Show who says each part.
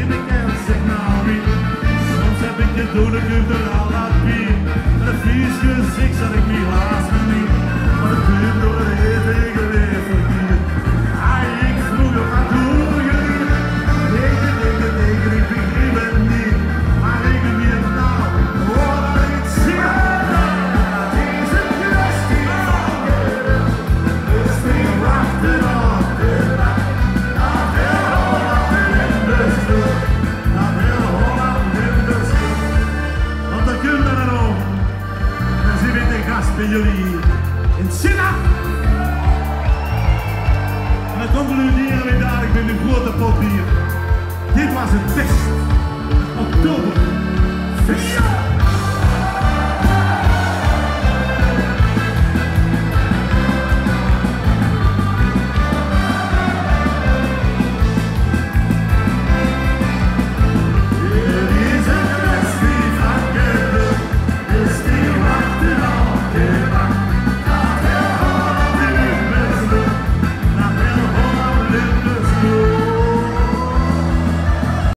Speaker 1: in de kern, zeg nou wie. Soms heb ik je door de kunt er al laat bier. Met een vies gezicht zat ik niet haast me niet. Maar het duurt door het hevige weer verdienen. Ai, ik vroeg je, wat doe je hier? Negen, ik begreep het niet. Maar ik ben hier nou, hoor dat ik zie. Deze kwestie is niet wachten op de nacht. Naar heel Holland in de stoel. Naar heel Holland in de stoel. Want dan kunnen we erom. En dan zien we de gast bij jullie hier in Sinna. En dan concluderen we dadelijk met een grote pot bier. Dit was een test.